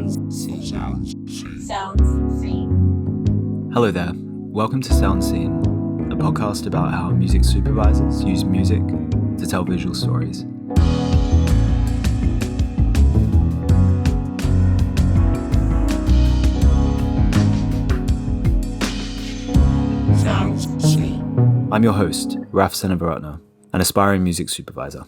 Sounds Scene. Hello there. Welcome to Sound Scene, a podcast about how music supervisors use music to tell visual stories. I'm your host, Raf Seneviratne, an aspiring music supervisor.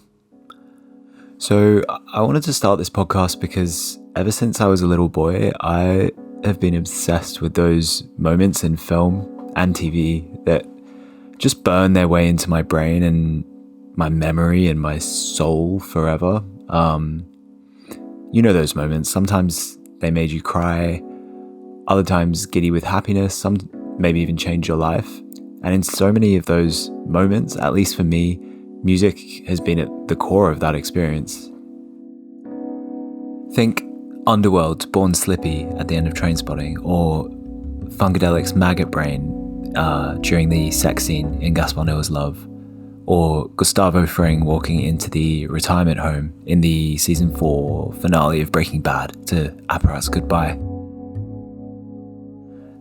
So I wanted to start this podcast because ever since I was a little boy, I have been obsessed with those moments in film and TV that just burn their way into my brain and my memory and my soul forever. You know those moments. Sometimes they made you cry, other times giddy with happiness, some maybe even change your life. And in so many of those moments, at least for me, music has been at the core of that experience. Think Underworld's Born Slippy at the end of Trainspotting, or Funkadelic's Maggot Brain during the sex scene in Gaspar Noé's Love, or Gustavo Fring walking into the retirement home in the season 4 finale of Breaking Bad to Aparat's Goodbye.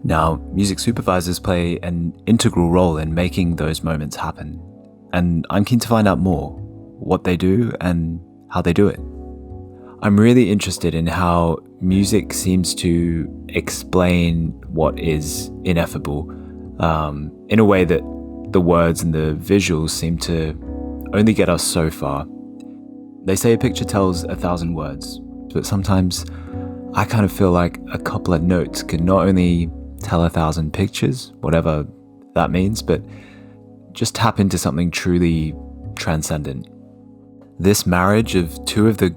Now, music supervisors play an integral role in making those moments happen, and I'm keen to find out more, what they do and how they do it. I'm really interested in how music seems to explain what is ineffable, in a way that the words and the visuals seem to only get us so far. They say a picture tells 1,000 words, but sometimes I kind of feel like a couple of notes can not only tell 1,000 pictures, whatever that means, but just tap into something truly transcendent. This marriage of two of the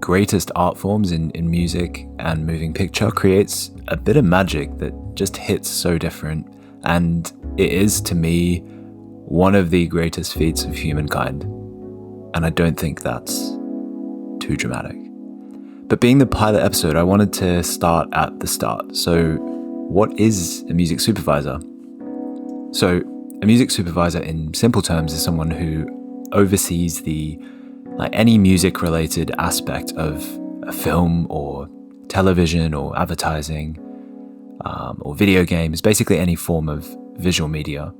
greatest art forms in music and moving picture creates a bit of magic that just hits so different, and it is, to me, one of the greatest feats of humankind. And I don't think that's too dramatic. But being the pilot episode, I wanted to start at the start. So what is a music supervisor? So a music supervisor in simple terms is someone who oversees any music related aspect of a film or television or advertising or video games, basically any form of visual media.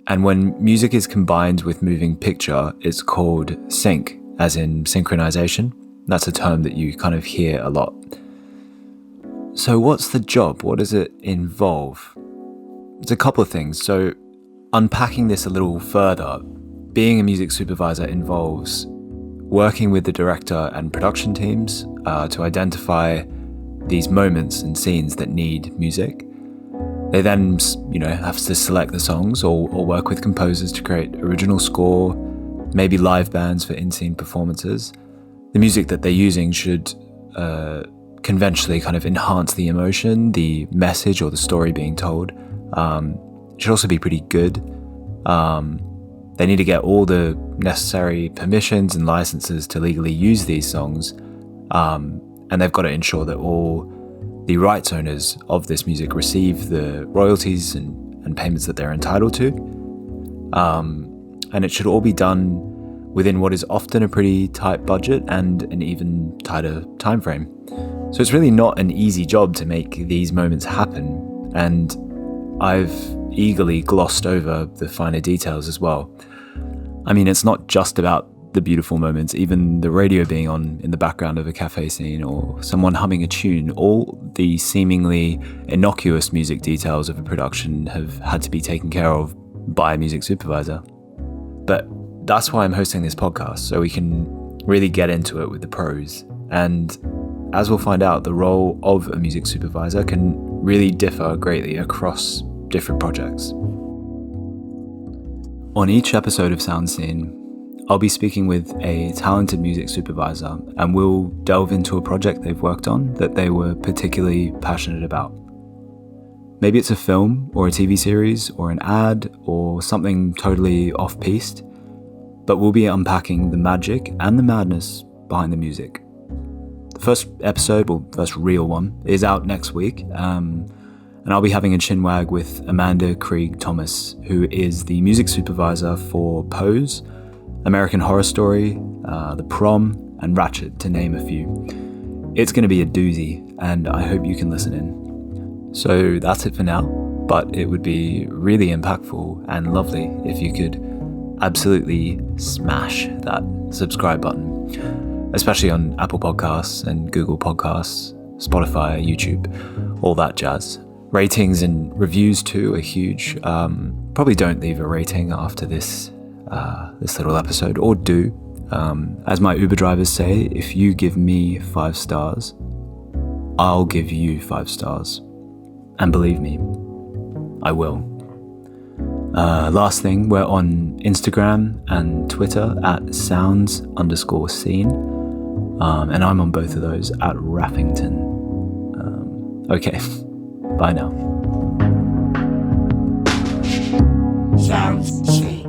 And when music is combined with moving picture, it's called sync, as in synchronization. That's a term that you kind of hear a lot. So what's the job? What does it involve? It's a couple of things. So unpacking this a little further, being a music supervisor involves working with the director and production teams to identify these moments and scenes that need music. They then, have to select the songs or work with composers to create original score, maybe live bands for in-scene performances. The music that they're using should conventionally kind of enhance the emotion, the message or the story being told. It should also be pretty good. They need to get all the necessary permissions and licenses to legally use these songs. And they've got to ensure that all the rights owners of this music receive the royalties and payments that they're entitled to. And it should all be done within what is often a pretty tight budget and an even tighter time frame. So it's really not an easy job to make these moments happen, and I've eagerly glossed over the finer details as well. I mean, it's not just about the beautiful moments, even the radio being on in the background of a cafe scene or someone humming a tune. All the seemingly innocuous music details of a production have had to be taken care of by a music supervisor. But that's why I'm hosting this podcast, so we can really get into it with the pros. And as we'll find out, the role of a music supervisor can really differ greatly across different projects. On each episode of Sound Scene, I'll be speaking with a talented music supervisor, and we'll delve into a project they've worked on that they were particularly passionate about. Maybe it's a film or a TV series or an ad or something totally off-piste, but we'll be unpacking the magic and the madness behind the music. The first episode, or first real one, is out next week, and I'll be having a chinwag with Amanda Krieg Thomas, who is the music supervisor for Pose, American Horror Story, The Prom, and Ratchet, to name a few. It's going to be a doozy, and I hope you can listen in. So that's it for now, but it would be really impactful and lovely if you could absolutely smash that subscribe button, especially on Apple Podcasts and Google Podcasts, Spotify, YouTube, all that jazz. Ratings and reviews too are huge. Probably don't leave a rating after this little episode, or do. As my Uber drivers say, if you give me 5 stars, I'll give you 5 stars. And believe me, I will. Last thing, we're on Instagram and Twitter at sounds_scene. And I'm on both of those at Raffington. Okay, bye now. Sounds scene.